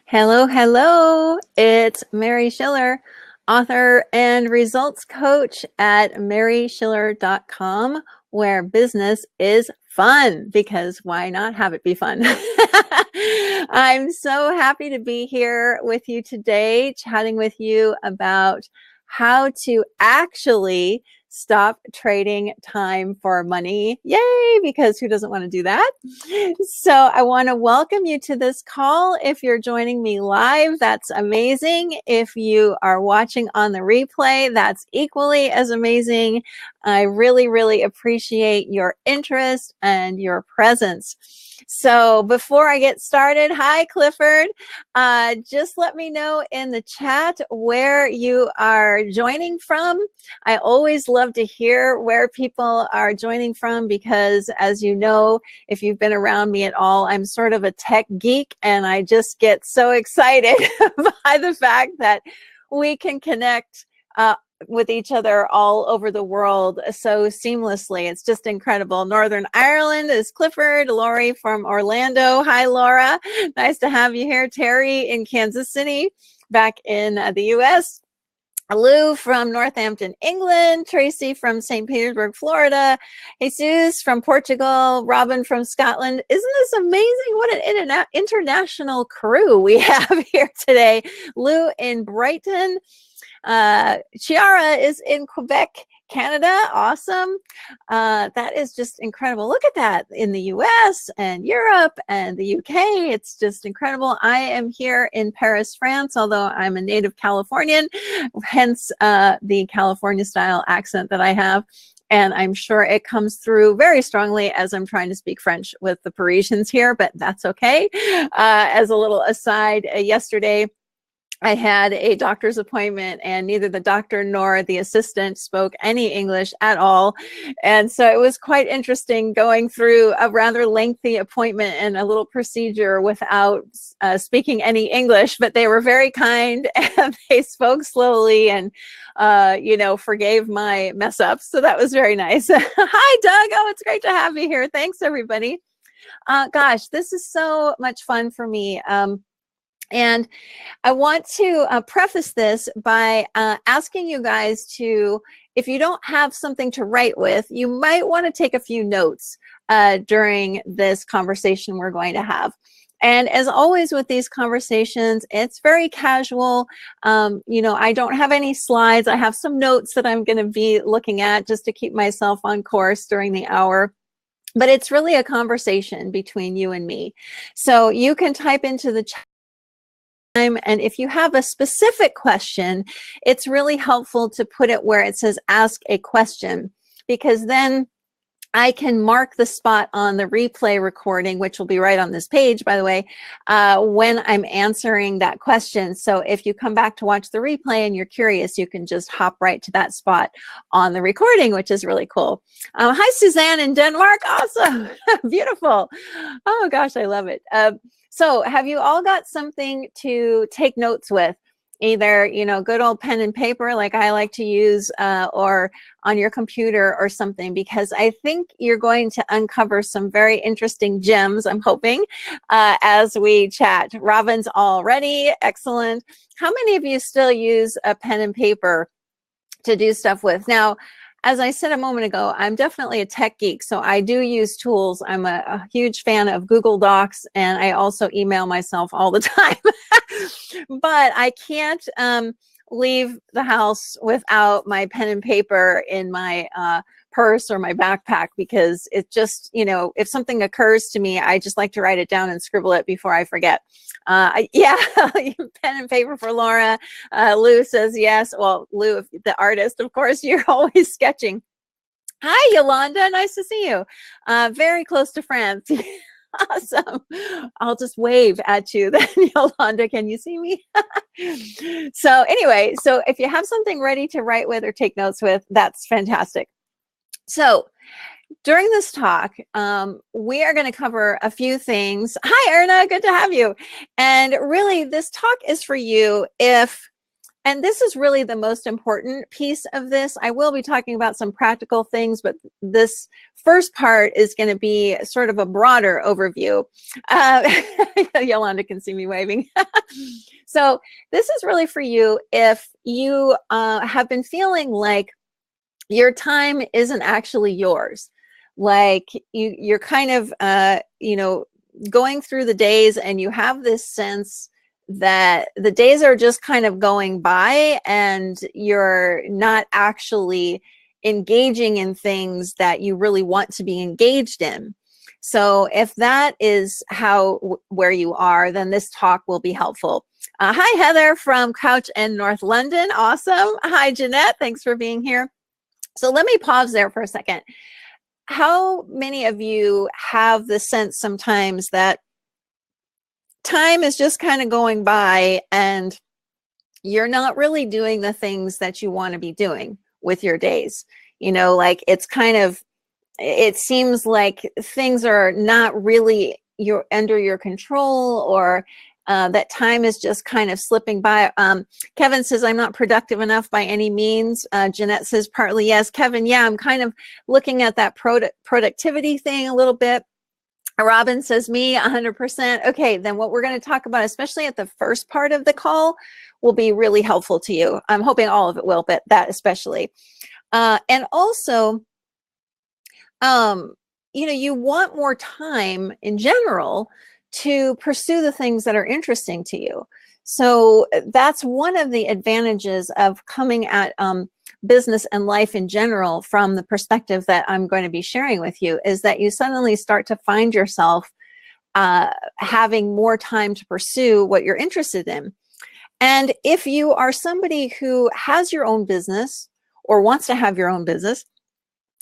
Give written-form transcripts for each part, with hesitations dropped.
Hello, hello. It's Mary Schiller, author and results coach at maryschiller.com, where business is fun, because why not have it be fun? I'm so happy to be here with you today, chatting with you about how to actually stop trading time for money. Yay, because who doesn't want to do that? So I want to welcome you to this call. If you're joining me live, that's amazing. If you are watching on the replay, that's equally as amazing. I really, really appreciate your interest and your presence. So before I get started, hi, Clifford. Just let me know in the chat where you are joining from. I always love to hear where people are joining from because, as you know, if you've been around me at all, I'm sort of a tech geek, and I just get so excited by the fact that we can connect with each other all over the world so seamlessly. It's just incredible. Northern Ireland is Clifford. Lori from Orlando. Hi, Laura. Nice to have you here. Terry in Kansas City, back in the U.S. Lou from Northampton, England. Tracy from St. Petersburg, Florida. Jesus from Portugal. Robin from Scotland. Isn't this amazing? What an international crew we have here today. Lou in Brighton. Chiara is in Quebec, Canada. Awesome. That is just incredible. Look at that in the US and Europe and the UK. It's just incredible. I am here in Paris, France, although I'm a native Californian, hence the California style accent that I have. And I'm sure it comes through very strongly as I'm trying to speak French with the Parisians here, but that's okay. As a little aside, yesterday, I had a doctor's appointment, and neither the doctor nor the assistant spoke any English at all. And so it was quite interesting going through a rather lengthy appointment and a little procedure without speaking any English, but they were very kind and they spoke slowly and, forgave my mess ups. So that was very nice. Hi, Doug. Oh, it's great to have you here. Thanks, everybody. Gosh, this is so much fun for me. And I want to preface this by asking you guys to, if you don't have something to write with, you might want to take a few notes during this conversation we're going to have. And as always with these conversations, it's very casual. I don't have any slides. I have some notes that I'm going to be looking at just to keep myself on course during the hour. But it's really a conversation between you and me. So you can type into the chat. And if you have a specific question, it's really helpful to put it where it says ask a question, because then I can mark the spot on the replay recording, which will be right on this page, by the way, when I'm answering that question. So if you come back to watch the replay and you're curious, you can just hop right to that spot on the recording, which is really cool. Hi, Suzanne in Denmark. Awesome. Beautiful. Oh, gosh, I love it. So have you all got something to take notes with? Either, good old pen and paper like I like to use, or on your computer or something, because I think you're going to uncover some very interesting gems, I'm hoping, as we chat. Robin's all ready. Excellent. How many of you still use a pen and paper to do stuff with? Now, as I said a moment ago, I'm definitely a tech geek, so I do use tools. I'm a huge fan of Google Docs, and I also email myself all the time. But I can't leave the house without my pen and paper in my purse or my backpack, because it just, if something occurs to me, I just like to write it down and scribble it before I forget. Yeah, pen and paper for Laura. Lou says yes. Well, Lou, the artist, of course, you're always sketching. Hi, Yolanda. Nice to see you. Very close to France. Awesome. I'll just wave at you then, Yolanda. Can you see me? So anyway, so if you have something ready to write with or take notes with, that's fantastic. So during this talk, we are going to cover a few things. Hi, Erna. Good to have you. And really, this talk is for you if And this is really the most important piece of this. I will be talking about some practical things, but this first part is going to be sort of a broader overview. Yolanda can see me waving. So this is really for you if you have been feeling like your time isn't actually yours. Like you're kind of, going through the days and you have this sense that the days are just kind of going by and you're not actually engaging in things that you really want to be engaged in. So if that is where you are, then this talk will be helpful. Hi, Heather from Crouch End, North London. Awesome. Hi, Jeanette. Thanks for being here. So let me pause there for a second. How many of you have the sense sometimes that time is just kind of going by and you're not really doing the things that you want to be doing with your days? Like it seems like things are not really under your control, or that time is just kind of slipping by. Kevin says, I'm not productive enough by any means. Jeanette says, partly yes. Kevin, yeah, I'm kind of looking at that productivity thing a little bit. Robin says, me, 100%. Okay, then what we're going to talk about, especially at the first part of the call, will be really helpful to you. I'm hoping all of it will, but that especially. And also, you want more time in general to pursue the things that are interesting to you. So that's one of the advantages of coming at business and life in general from the perspective that I'm going to be sharing with you, is that you suddenly start to find yourself having more time to pursue what you're interested in. And if you are somebody who has your own business or wants to have your own business,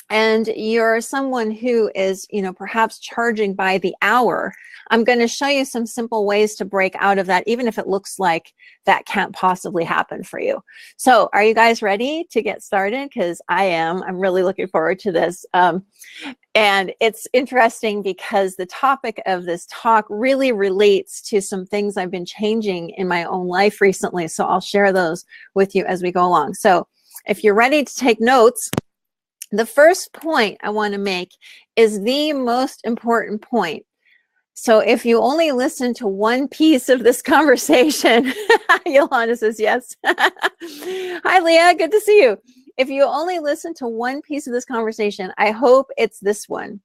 and you're someone who is, perhaps charging by the hour, I'm going to show you some simple ways to break out of that, even if it looks like that can't possibly happen for you. So are you guys ready to get started? Because I am. I'm really looking forward to this. And it's interesting because the topic of this talk really relates to some things I've been changing in my own life recently. So I'll share those with you as we go along. So if you're ready to take notes, the first point I want to make is the most important point. So if you only listen to one piece of this conversation, Yolanda says yes. Hi, Leah, good to see you. If you only listen to one piece of this conversation, I hope it's this one.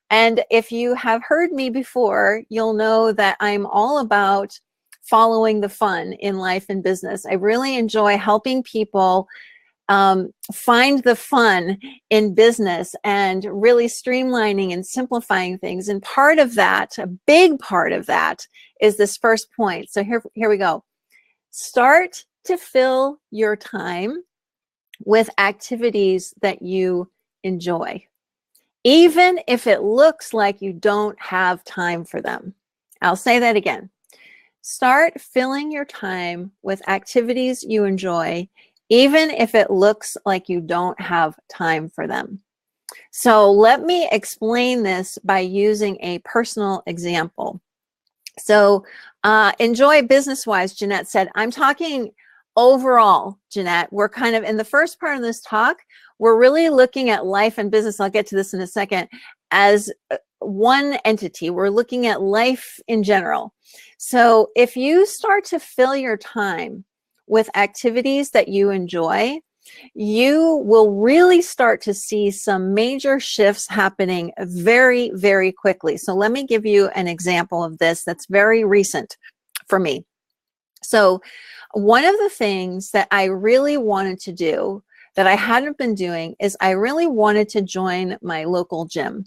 And if you have heard me before, you'll know that I'm all about following the fun in life and business. I really enjoy helping people find the fun in business and really streamlining and simplifying things. And part of that, a big part of that, is this first point. So here we go. Start to fill your time with activities that you enjoy, even if it looks like you don't have time for them. I'll say that again. Start filling your time with activities you enjoy, even if it looks like you don't have time for them. So let me explain this by using a personal example. So enjoy business-wise, Jeanette said. I'm talking overall, Jeanette. We're kind of in the first part of this talk, we're really looking at life and business. I'll get to this in a second, as one entity. We're looking at life in general. So if you start to fill your time with activities that you enjoy, you will really start to see some major shifts happening very, very quickly. So let me give you an example of this that's very recent for me. So one of the things that I really wanted to do that I hadn't been doing is I really wanted to join my local gym.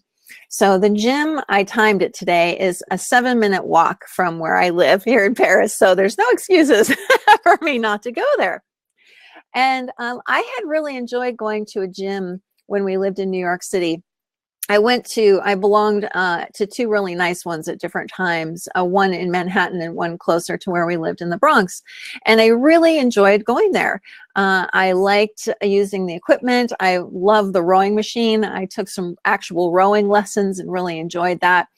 So the gym, I timed it today, is a 7-minute walk from where I live here in Paris. So there's no excuses for me not to go there. And I had really enjoyed going to a gym when we lived in New York City. I belonged to 2 really nice ones at different times, one in Manhattan and one closer to where we lived in the Bronx. And I really enjoyed going there. I liked using the equipment. I love the rowing machine. I took some actual rowing lessons and really enjoyed that.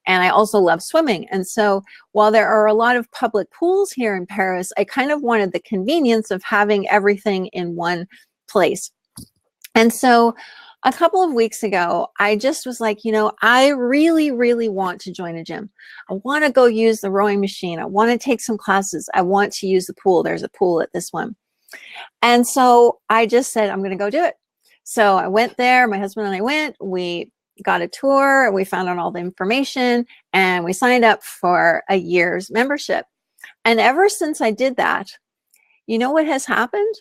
And I also love swimming. And so while there are a lot of public pools here in Paris, I kind of wanted the convenience of having everything in one place. And so a couple of weeks ago, I just was like, I really, really want to join a gym. I want to go use the rowing machine. I want to take some classes. I want to use the pool. There's a pool at this one. And so I just said, I'm going to go do it. So I went there. My husband and I went. We got a tour. We found out all the information, and we signed up for a year's membership. And ever since I did that, you know what has happened?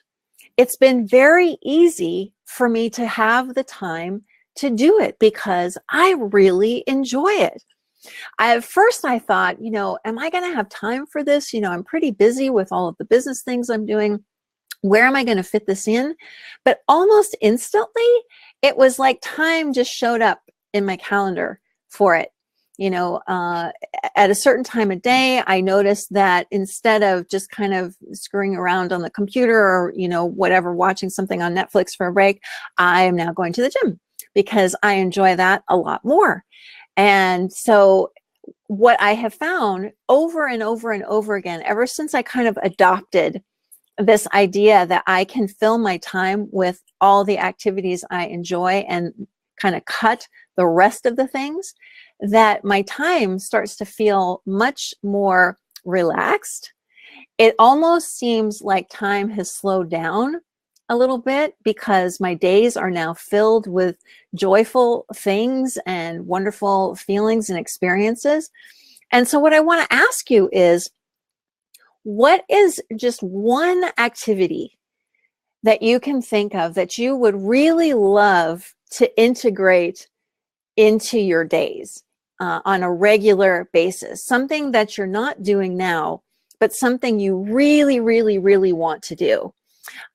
It's been very easy for me to have the time to do it because I really enjoy it. At first I thought, am I going to have time for this? I'm pretty busy with all of the business things I'm doing. Where am I going to fit this in? But almost instantly, it was like time just showed up in my calendar for it. At a certain time of day, I noticed that instead of just kind of screwing around on the computer or, whatever, watching something on Netflix for a break, I am now going to the gym because I enjoy that a lot more. And so what I have found over and over and over again, ever since I kind of adopted this idea that I can fill my time with all the activities I enjoy and kind of cut the rest of the things, that my time starts to feel much more relaxed. It almost seems like time has slowed down a little bit because my days are now filled with joyful things and wonderful feelings and experiences. And so what I want to ask you is, what is just one activity that you can think of that you would really love to integrate into your days on a regular basis? Something that you're not doing now, but something you really, really, really want to do.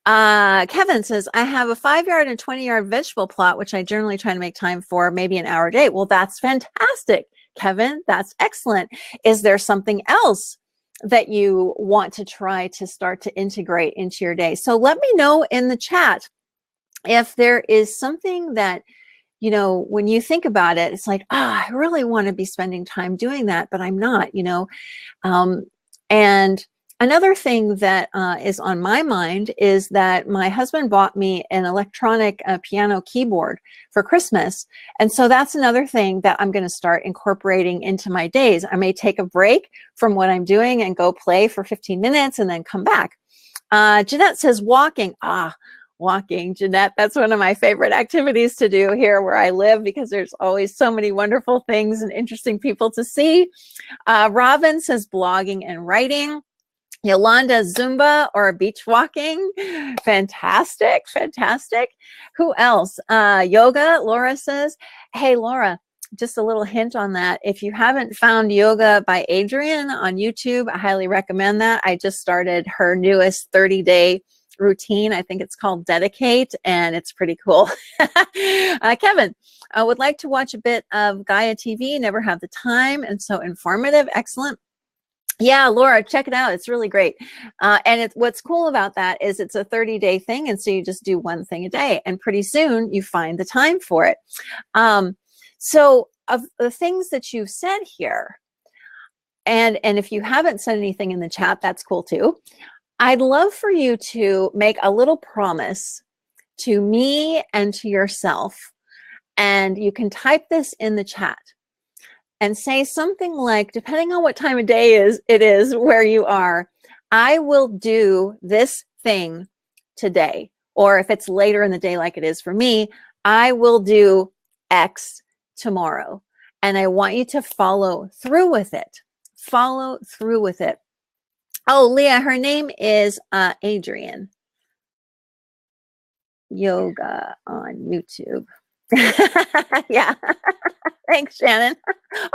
Kevin says, I have a 5-yard and 20-yard vegetable plot, which I generally try to make time for maybe an hour a day. Well, that's fantastic, Kevin. That's excellent. Is there something else that you want to try to start to integrate into your day? So let me know in the chat if there is something that, when you think about it, it's like, I really want to be spending time doing that, but I'm not, and another thing that is on my mind is that my husband bought me an electronic piano keyboard for Christmas. And so that's another thing that I'm going to start incorporating into my days. I may take a break from what I'm doing and go play for 15 minutes and then come back. Jeanette says walking. Walking, Jeanette, that's one of my favorite activities to do here where I live because there's always so many wonderful things and interesting people to see. Robin says blogging and writing. Yolanda, Zumba or beach walking. Fantastic, fantastic. Who else? Yoga, Laura says. Hey, Laura, just a little hint on that. If you haven't found Yoga by Adriene on YouTube, I highly recommend that. I just started her newest 30-day routine. I think it's called Dedicate, and it's pretty cool. Kevin, I would like to watch a bit of Gaia TV, never have the time, and so informative. Excellent. Yeah, Laura, check it out. It's really great. And what's cool about that is it's a 30-day thing. And so you just do one thing a day and pretty soon you find the time for it. So of the things that you've said here, and if you haven't said anything in the chat, that's cool too. I'd love for you to make a little promise to me and to yourself. And you can type this in the chat. And say something like, depending on what time of day it is where you are, I will do this thing today. Or if it's later in the day like it is for me, I will do X tomorrow. And I want you to follow through with it. Follow through with it. Oh, Leah, her name is Adriene. Yoga on YouTube. Yeah. Thanks, Shannon.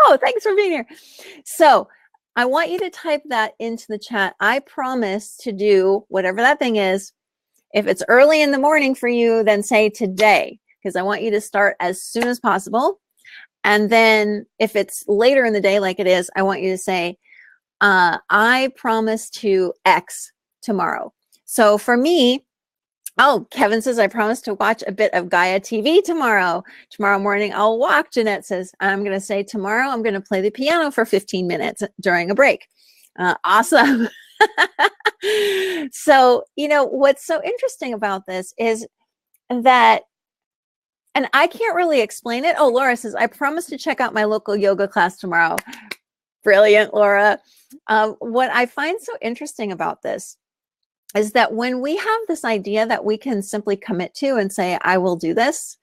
Oh, thanks for being here. So I want you to type that into the chat. I promise to do whatever that thing is. If it's early in the morning for you, then say today, because I want you to start as soon as possible. And then if it's later in the day like it is, I want you to say, I promise to X tomorrow. So for me, Oh, Kevin says, I promise to watch a bit of Gaia TV tomorrow. Tomorrow morning, I'll walk. Jeanette says, I'm going to say tomorrow, I'm going to play the piano for 15 minutes during a break. Awesome. So, what's so interesting about this is that, and I can't really explain it. Oh, Laura says, I promise to check out my local yoga class tomorrow. Brilliant, Laura. What I find so interesting about this is that when we have this idea that we can simply commit to and say, I will do this,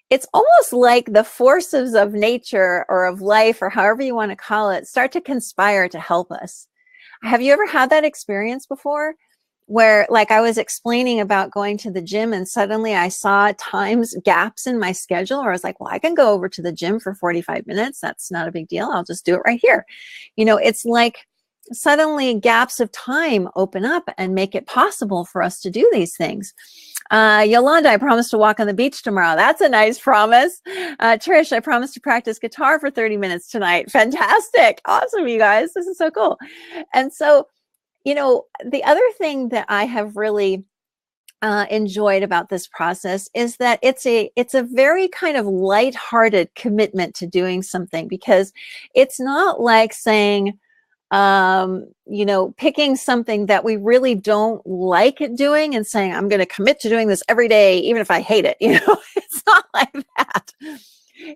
it's almost like the forces of nature or of life, or however you want to call it, start to conspire to help us. Have you ever had that experience before? Where, like, I was explaining about going to the gym and suddenly I saw gaps in my schedule, or I was like, well, I can go over to the gym for 45 minutes. That's not a big deal. I'll just do it right here. It's like suddenly gaps of time open up and make it possible for us to do these things. Yolanda, I promise to walk on the beach tomorrow. That's a nice promise. Trish, I promise to practice guitar for 30 minutes tonight. Fantastic. Awesome, you guys. This is so cool. And so, the other thing that I have really enjoyed about this process is that it's a very kind of lighthearted commitment to doing something, because it's not like saying, picking something that we really don't like doing and saying, I'm going to commit to doing this every day, even if I hate it. It's not like that.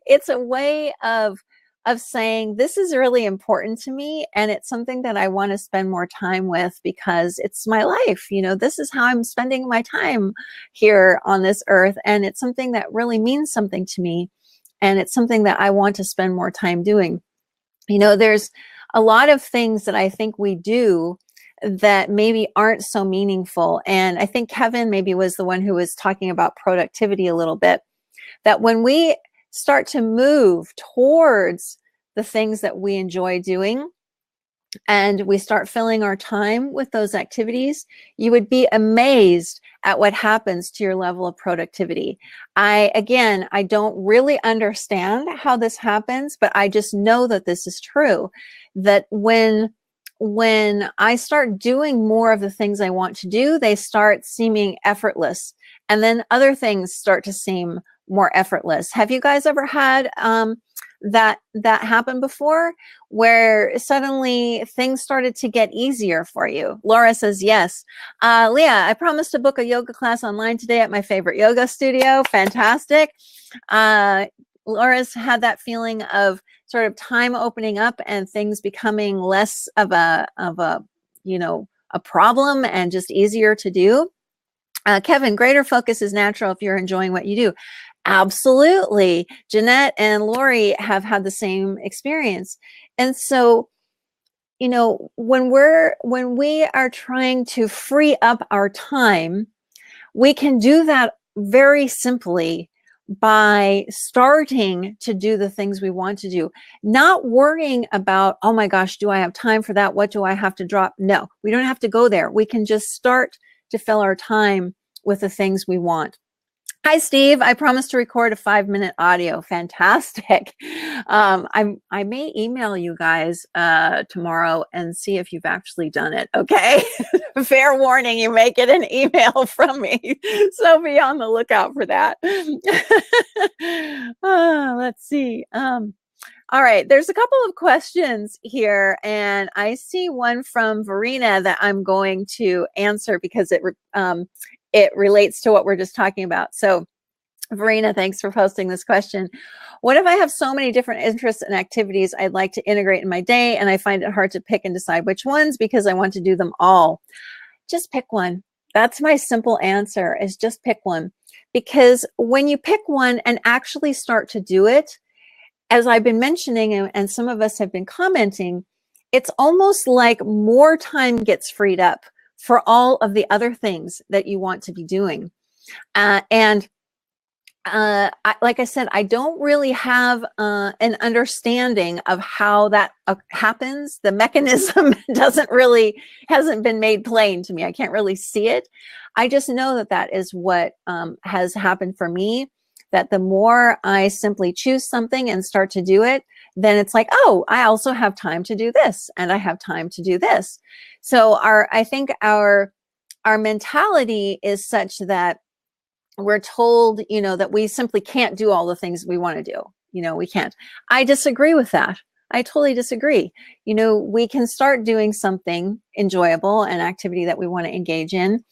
It's a way of saying, this is really important to me, and it's something that I want to spend more time with because it's my life. This is how I'm spending my time here on this earth, and it's something that really means something to me, and it's something that I want to spend more time doing. There's a lot of things that I think we do that maybe aren't so meaningful. And I think Kevin maybe was the one who was talking about productivity a little bit, that when we start to move towards the things that we enjoy doing and we start filling our time with those activities, you would be amazed at what happens to your level of productivity. I don't really understand how this happens, but I just know that this is true, that when I start doing more of the things I want to do, they start seeming effortless. And then other things start to seem more effortless. Have you guys ever had that happen before, where suddenly things started to get easier for you? Laura says yes. Leah, I promised to book a yoga class online today at my favorite yoga studio. Fantastic. Laura's had that feeling of sort of time opening up and things becoming less of a problem and just easier to do. Kevin, greater focus is natural if you're enjoying what you do. Absolutely. Jeanette and Lori have had the same experience. And so, when we are trying to free up our time, we can do that very simply by starting to do the things we want to do, not worrying about, oh my gosh, do I have time for that? What do I have to drop? No, we don't have to go there. We can just start to fill our time with the things we want. Hi, Steve. I promised to record a 5-minute audio. Fantastic. I may email you guys tomorrow and see if you've actually done it. Okay. Fair warning, you may get an email from me. So be on the lookout for that. Let's see. All right. There's a couple of questions here, and I see one from Verena that I'm going to answer because it relates to what we're just talking about. So Verena, thanks for posting this question. What if I have so many different interests and activities I'd like to integrate in my day, and I find it hard to pick and decide which ones because I want to do them all? Just pick one. That's my simple answer, is just pick one. Because when you pick one and actually start to do it, as I've been mentioning, and some of us have been commenting, it's almost like more time gets freed up for all of the other things that you want to be doing. Like I said, I don't really have an understanding of how that happens. The mechanism hasn't been made plain to me. I can't really see it. I just know that that is what has happened for me, that the more I simply choose something and start to do it, then it's like, oh, I also have time to do this, and I have time to do this. So I think our mentality is such that we're told, you know, that we simply can't do all the things we want to do. You know, we can't. I disagree with that. I totally disagree. You know, we can start doing something enjoyable, an activity that we want to engage in.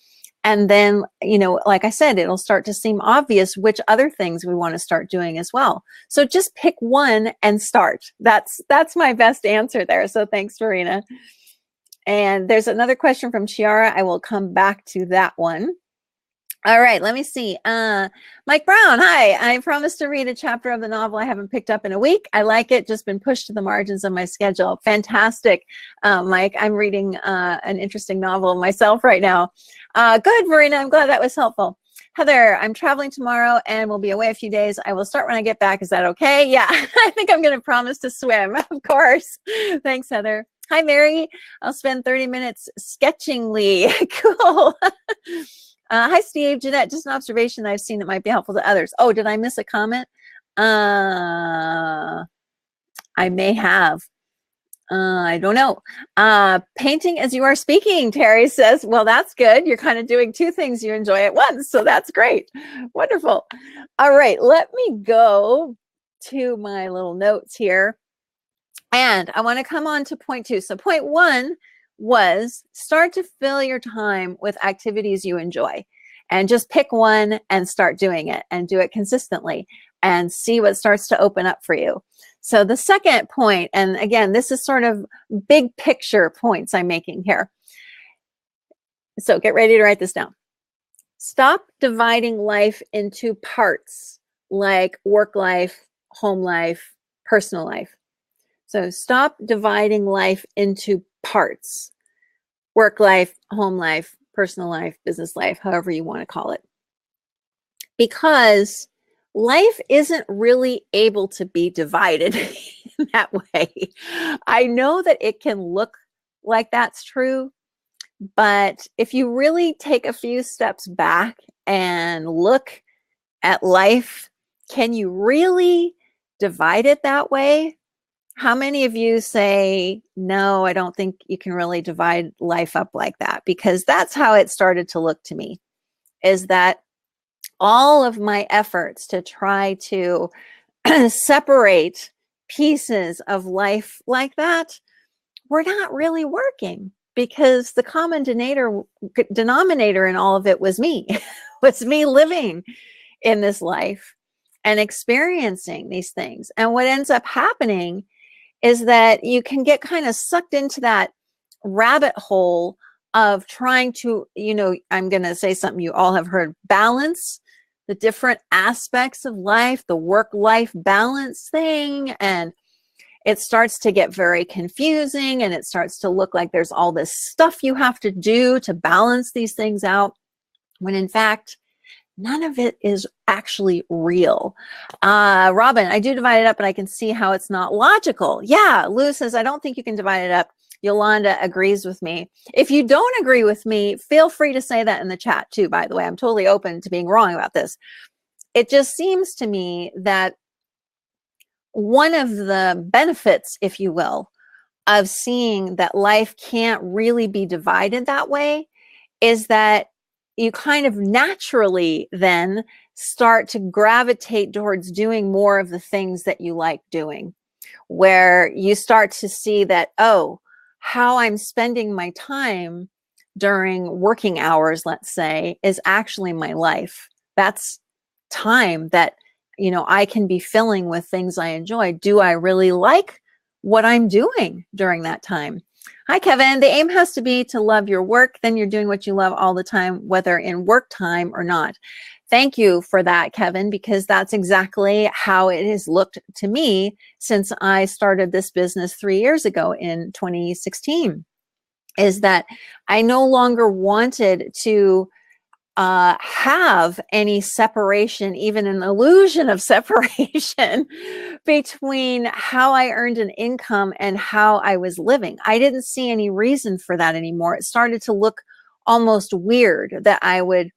And then, you know, like I said, it'll start to seem obvious which other things we want to start doing as well. So just pick one and start. That's my best answer there. So thanks, Verena. And there's another question from Chiara. I will come back to that one. All right, let me see. Mike Brown, hi. I promised to read a chapter of the novel I haven't picked up in a week. I like it, just been pushed to the margins of my schedule. Fantastic, Mike. I'm reading an interesting novel myself right now. Good, Verena. I'm glad that was helpful. Heather, I'm traveling tomorrow and will be away a few days. I will start when I get back. Is that okay? Yeah, I think I'm going to promise to swim, of course. Thanks, Heather. Hi, Mary. I'll spend 30 minutes sketchingly. Cool. Hi, Steve. Jeanette, just an observation that I've seen that might be helpful to others. Oh, did I miss a comment? I may have. I don't know. Painting as you are speaking, Terry says. Well, that's good. You're kind of doing two things you enjoy at once. So that's great. Wonderful. All right. Let me go to my little notes here. And I want to come on to point 2. So point 1 was start to fill your time with activities you enjoy, and just pick one and start doing it and do it consistently and see what starts to open up for you. So the second point, and again, this is sort of big picture points I'm making here. So get ready to write this down. Stop dividing life into parts like work life, home life, personal life. So stop dividing life into parts: work life, home life, personal life, business life, however you want to call it. Because life isn't really able to be divided in that way. I know that it can look like that's true, but if you really take a few steps back and look at life, can you really divide it that way? How many of you say, no, I don't think you can really divide life up like that? Because that's how it started to look to me, is that all of my efforts to try to separate pieces of life like that were not really working, because the common denominator in all of it was me, was me living in this life and experiencing these things. And what ends up happening is that you can get kind of sucked into that rabbit hole of trying to, you know, I'm going to say something you all have heard: balance the different aspects of life, the work-life balance thing. And it starts to get very confusing, and it starts to look like there's all this stuff you have to do to balance these things out, when in fact, none of it is actually real. Robin, I do divide it up, and I can see how it's not logical. Yeah, Lou says, I don't think you can divide it up. Yolanda agrees with me. If you don't agree with me, feel free to say that in the chat too, by the way. I'm totally open to being wrong about this. It just seems to me that one of the benefits, if you will, of seeing that life can't really be divided that way is that you kind of naturally then start to gravitate towards doing more of the things that you like doing, where you start to see that, oh, how I'm spending my time during working hours, let's say, is actually my life. That's time that, you know, I can be filling with things I enjoy. Do I really like what I'm doing during that time? Hi, Kevin. The aim has to be to love your work. Then you're doing what you love all the time, whether in work time or not. Thank you for that, Kevin, because that's exactly how it has looked to me since I started this business 3 years ago in 2016, is that I no longer wanted to have any separation, even an illusion of separation between how I earned an income and how I was living. I didn't see any reason for that anymore. It started to look almost weird that I would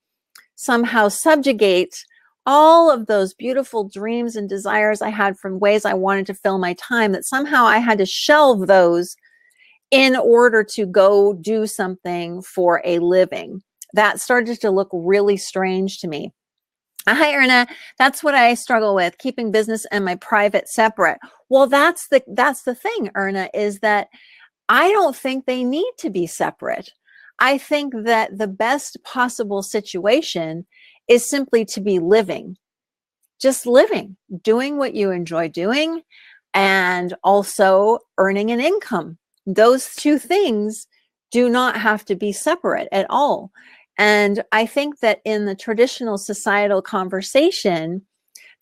somehow subjugate all of those beautiful dreams and desires I had from ways I wanted to fill my time, that somehow I had to shelve those in order to go do something for a living. That started to look really strange to me. Hi, Erna. That's what I struggle with, keeping business and my private separate. Well, that's the thing, Erna, is that I don't think they need to be separate. I think that the best possible situation is simply to be living, just living, doing what you enjoy doing, and also earning an income. Those two things do not have to be separate at all. And I think that in the traditional societal conversation,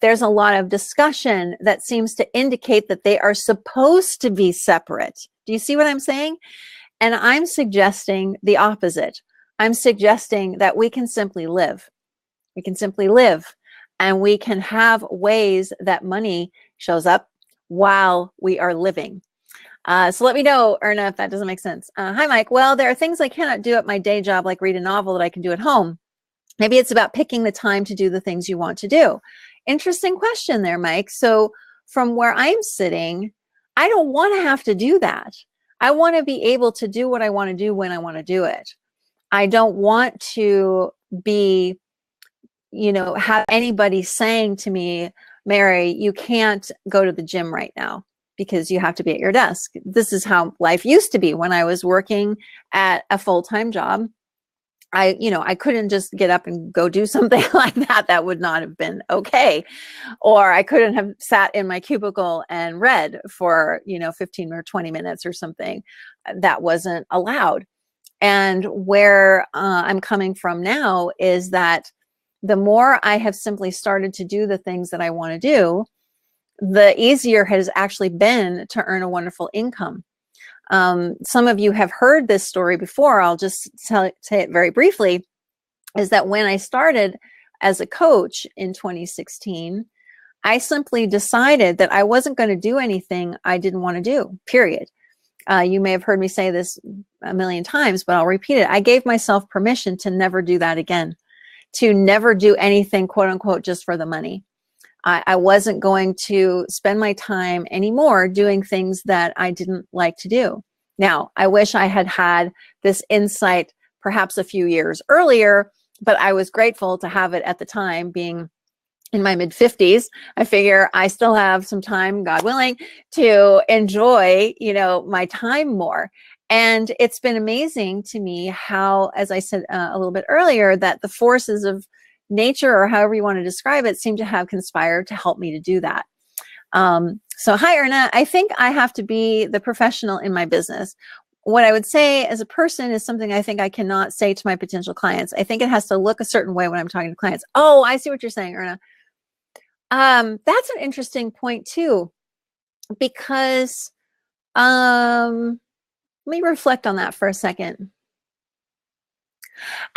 there's a lot of discussion that seems to indicate that they are supposed to be separate. Do you see what I'm saying? And I'm suggesting the opposite. I'm suggesting that we can simply live. We can simply live, and we can have ways that money shows up while we are living. So let me know, Erna, if that doesn't make sense. Hi, Mike. Well, there are things I cannot do at my day job, like read a novel, that I can do at home. Maybe it's about picking the time to do the things you want to do. Interesting question there, Mike. So from where I'm sitting, I don't want to have to do that. I want to be able to do what I want to do when I want to do it. I don't want to be, have anybody saying to me, Mary, you can't go to the gym right now because you have to be at your desk. This is how life used to be when I was working at a full-time job. I couldn't just get up and go do something like that. That would not have been okay. Or I couldn't have sat in my cubicle and read for, 15 or 20 minutes or something. That wasn't allowed. And where I'm coming from now is that the more I have simply started to do the things that I want to do, the easier it has actually been to earn a wonderful income. Some of you have heard this story before. I'll just say it very briefly, is that when I started as a coach in 2016, I simply decided that I wasn't going to do anything I didn't want to do, period. You may have heard me say this a million times, but I'll repeat it. I gave myself permission to never do that again, to never do anything, quote unquote, just for the money. I wasn't going to spend my time anymore doing things that I didn't like to do. Now, I wish I had had this insight perhaps a few years earlier, but I was grateful to have it at the time, being in my mid-50s. I figure I still have some time, God willing, to enjoy, my time more. And it's been amazing to me how, as I said a little bit earlier, that the forces of nature, or however you want to describe it, seem to have conspired to help me to do that. So hi, Erna. I think I have to be the professional in my business. What I would say as a person is something I think I cannot say to my potential clients. I think it has to look a certain way when I'm talking to clients. Oh, I see what you're saying, Erna. That's an interesting point too, because let me reflect on that for a second.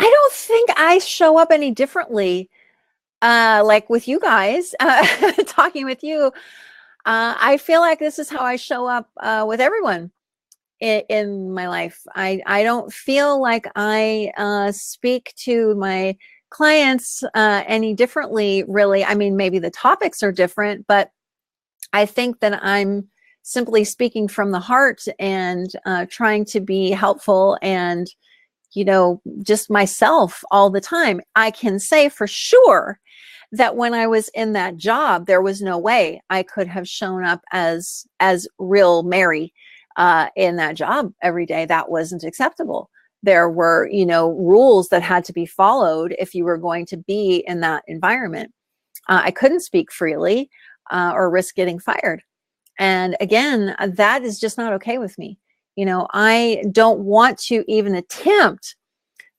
I don't think I show up any differently, like with you guys, talking with you. I feel like this is how I show up with everyone in my life. I don't feel like I speak to my clients any differently, really. I mean, maybe the topics are different, but I think that I'm simply speaking from the heart and trying to be helpful and, just myself all the time. I can say for sure that when I was in that job, there was no way I could have shown up as real Mary in that job every day. That wasn't acceptable. There were, rules that had to be followed if you were going to be in that environment. I couldn't speak freely or risk getting fired. And again, that is just not okay with me. I don't want to even attempt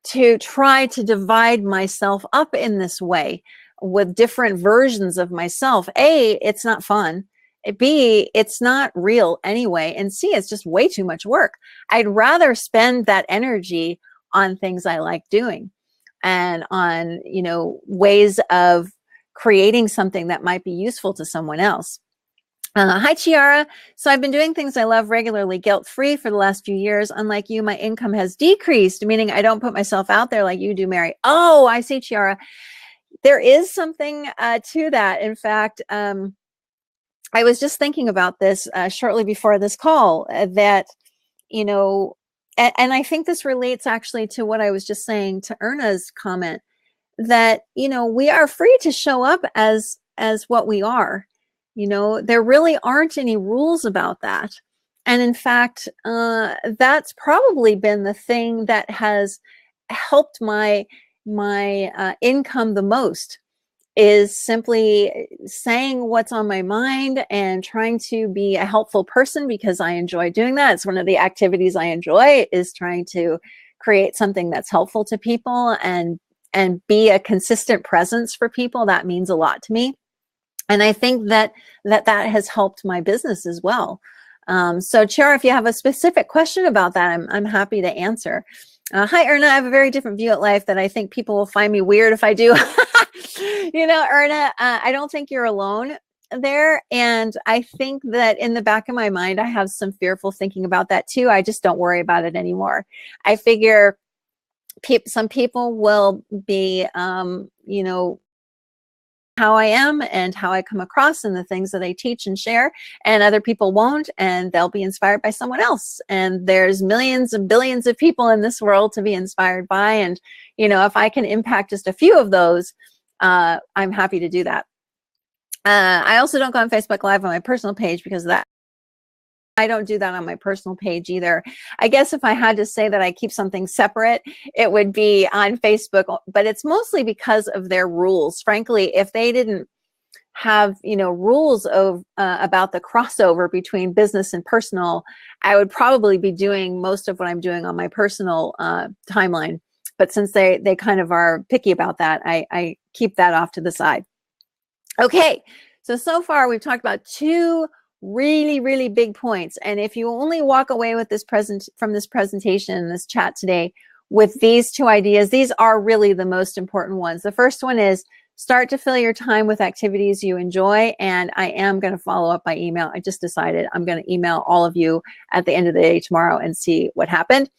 to try to divide myself up in this way with different versions of myself. A, it's not fun. B, it's not real anyway. And C, it's just way too much work. I'd rather spend that energy on things I like doing and on, ways of creating something that might be useful to someone else. Hi, Chiara. So I've been doing things I love regularly, guilt-free for the last few years. Unlike you, my income has decreased, meaning I don't put myself out there like you do, Mary. Oh, I see, Chiara. There is something to that. In fact, I was just thinking about this shortly before this call, that, and I think this relates actually to what I was just saying to Erna's comment. that, we are free to show up as what we are. There really aren't any rules about that. And in fact, that's probably been the thing that has helped my income the most, is simply saying what's on my mind and trying to be a helpful person, because I enjoy doing that. It's one of the activities I enjoy, is trying to create something that's helpful to people and be a consistent presence for people. That means a lot to me. And I think that has helped my business as well. So Chara, if you have a specific question about that, I'm happy to answer. Hi, Erna. I have a very different view at life that I think people will find me weird if I do. Erna, I don't think you're alone there. And I think that in the back of my mind, I have some fearful thinking about that too. I just don't worry about it anymore. I figure some people will be, how I am and how I come across and the things that I teach and share, and other people won't, and they'll be inspired by someone else. And there's millions and billions of people in this world to be inspired by. And, if I can impact just a few of those, I'm happy to do that. I also don't go on Facebook Live on my personal page because of that. I don't do that on my personal page either. I guess if I had to say that I keep something separate, it would be on Facebook, but it's mostly because of their rules. Frankly, if they didn't have, rules of about the crossover between business and personal, I would probably be doing most of what I'm doing on my personal timeline. But since they kind of are picky about that, I keep that off to the side. Okay, so far we've talked about two really, really big points. And if you only walk away with this from this presentation, this chat today, with these two ideas, these are really the most important ones. The first one is start to fill your time with activities you enjoy. And I am going to follow up by email. I just decided I'm going to email all of you at the end of the day tomorrow and see what happened.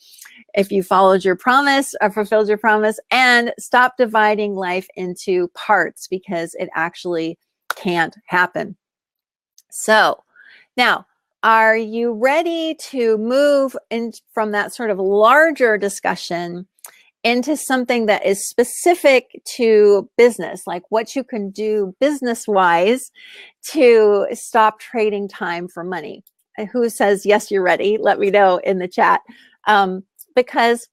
If you followed your promise or fulfilled your promise, and stop dividing life into parts, because it actually can't happen. So now, are you ready to move in from that sort of larger discussion into something that is specific to business, like what you can do business-wise to stop trading time for money? Who says, yes, you're ready? Let me know in the chat. Because,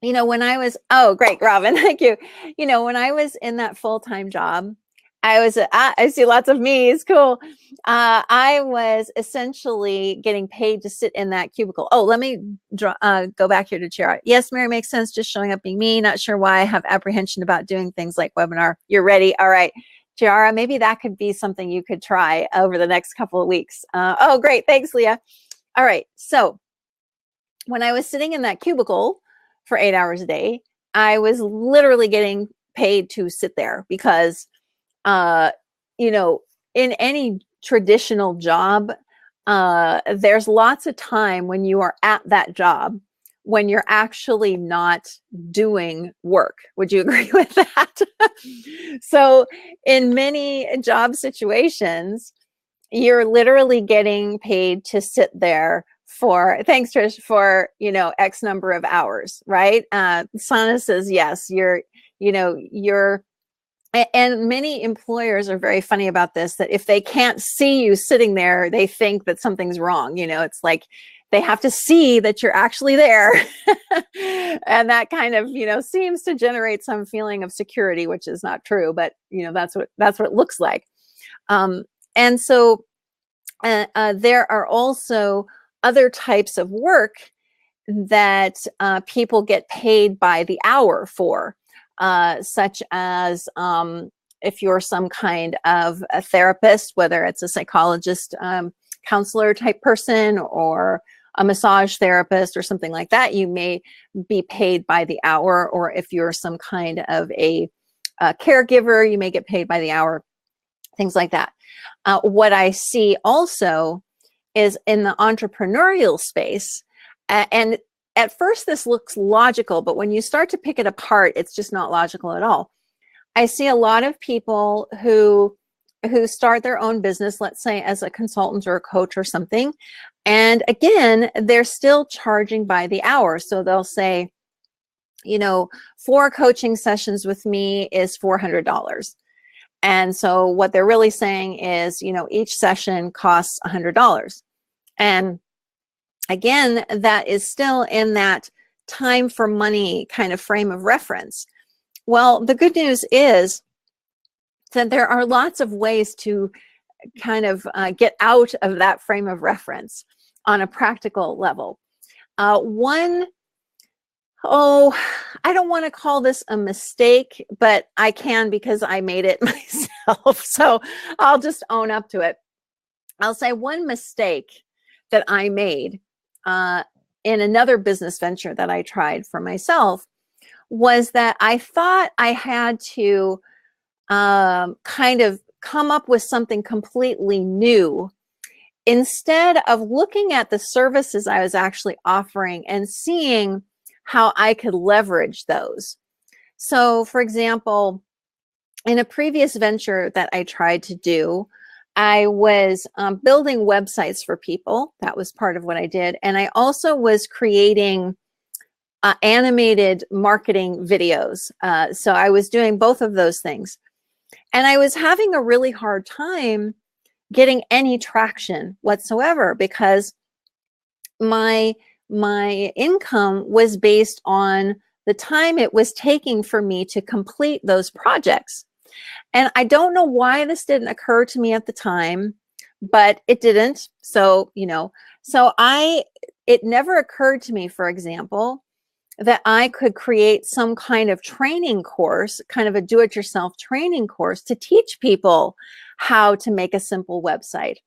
when I was, oh, great, Robin, thank you. When I was in that full-time job, I see lots of me's, cool. I was essentially getting paid to sit in that cubicle. Oh, let me go back here to Chara. Yes, Mary, makes sense. Just showing up being me. Not sure why I have apprehension about doing things like webinar. You're ready. All right. Chara, maybe that could be something you could try over the next couple of weeks. Oh, great. Thanks, Leah. All right. So when I was sitting in that cubicle for 8 hours a day, I was literally getting paid to sit there because in any traditional job, there's lots of time when you are at that job when you're actually not doing work. Would you agree with that? So in many job situations, you're literally getting paid to sit there for, thanks Trish, for, X number of hours, right? Sana says, yes, and many employers are very funny about this, that if they can't see you sitting there, they think that something's wrong. It's like they have to see that you're actually there. And that kind of, seems to generate some feeling of security, which is not true, but that's what it looks like. And so there are also other types of work that people get paid by the hour for. Such as if you're some kind of a therapist, whether it's a psychologist, counselor type person, or a massage therapist or something like that, you may be paid by the hour. Or if you're some kind of a caregiver, you may get paid by the hour, things like that. What I see also is in the entrepreneurial space, and at first this looks logical, but when you start to pick it apart, it's just not logical at all. I see a lot of people who start their own business, let's say as a consultant or a coach or something. And again, they're still charging by the hour. So they'll say, you know, 4 coaching sessions with me is $400. And so what they're really saying is, you know, each session costs $100. And again, that is still in that time for money kind of frame of reference. Well, the good news is that there are lots of ways to kind of get out of that frame of reference on a practical level. I don't want to call this a mistake, but I can because I made it myself. So I'll just own up to it. I'll say one mistake that I made in another business venture that I tried for myself was that I thought I had to kind of come up with something completely new instead of looking at the services I was actually offering and seeing how I could leverage those. So, for example, in a previous venture that I tried to do, I was building websites for people. That was part of what I did. And I also was creating animated marketing videos. So I was doing both of those things. And I was having a really hard time getting any traction whatsoever because my income was based on the time it was taking for me to complete those projects. And I don't know why this didn't occur to me at the time, but it didn't. So, you know, it never occurred to me, for example, that I could create some kind of training course, kind of a do-it-yourself training course to teach people how to make a simple website.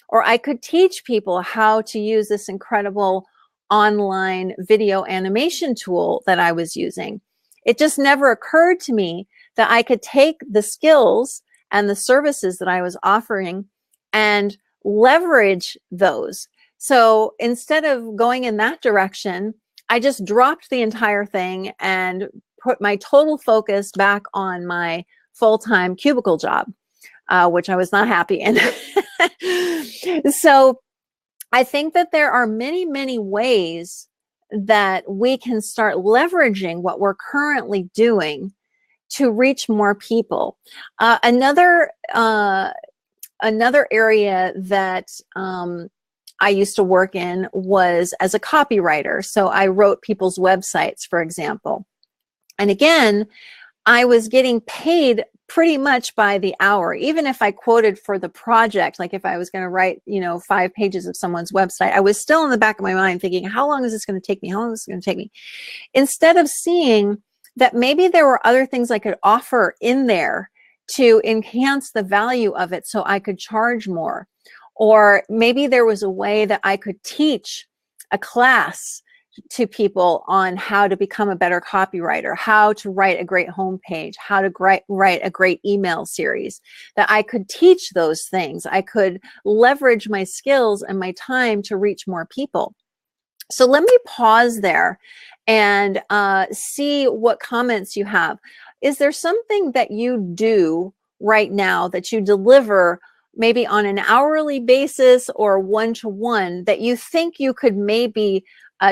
Or I could teach people how to use this incredible online video animation tool that I was using. It just never occurred to me that I could take the skills and the services that I was offering and leverage those. So instead of going in that direction, I just dropped the entire thing and put my total focus back on my full-time cubicle job, which I was not happy in. So I think that there are many, many ways that we can start leveraging what we're currently doing to reach more people. Another area that I used to work in was as a copywriter. So I wrote people's websites, for example. And again, I was getting paid pretty much by the hour, even if I quoted for the project, like if I was going to write, 5 pages of someone's website, I was still in the back of my mind thinking, how long is this going to take me? How long is this going to take me? Instead of seeing that maybe there were other things I could offer in there to enhance the value of it so I could charge more. Or maybe there was a way that I could teach a class to people on how to become a better copywriter, how to write a great homepage, how to write a great email series, that I could teach those things. I could leverage my skills and my time to reach more people. So let me pause there and see what comments you have. Is there something that you do right now that you deliver maybe on an hourly basis or one-to-one that you think you could maybe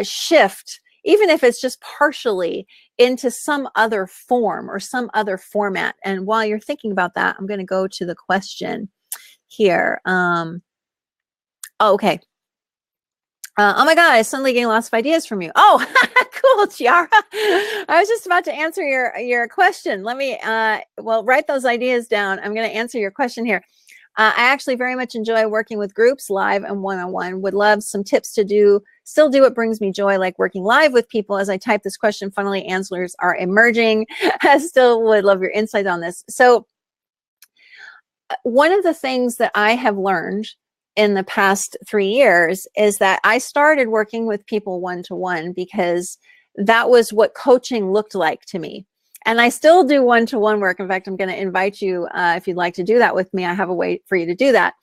shift, even if it's just partially, into some other form or some other format? And while you're thinking about that, I'm going to go to the question here. Okay. Oh my God, I'm suddenly getting lots of ideas from you. Oh, cool, Chiara. I was just about to answer your question. Let me, write those ideas down. I'm going to answer your question here. I actually very much enjoy working with groups, live and one-on-one. Would love some tips to still do what brings me joy, like working live with people. As I type this question, funnily, answers are emerging. I still would love your insight on this. So one of the things that I have learned in the past 3 years is that I started working with people one-to-one because that was what coaching looked like to me. And I still do one-to-one work. In fact, I'm going to invite you, if you'd like to do that with me, I have a way for you to do that.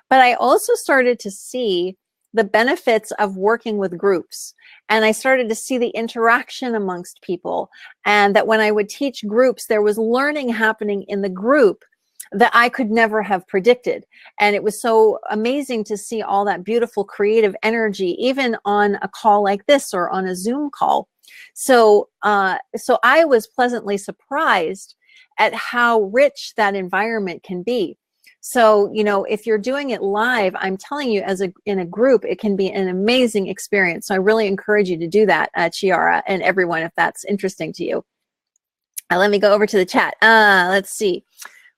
But I also started to see the benefits of working with groups. And I started to see the interaction amongst people. And that when I would teach groups, there was learning happening in the group that I could never have predicted. And it was so amazing to see all that beautiful creative energy, even on a call like this or on a Zoom call. So I was pleasantly surprised at how rich that environment can be. So, you know, if you're doing it live, I'm telling you, in a group, it can be an amazing experience. So I really encourage you to do that, Chiara, and everyone, if that's interesting to you. Let me go over to the chat. Let's see.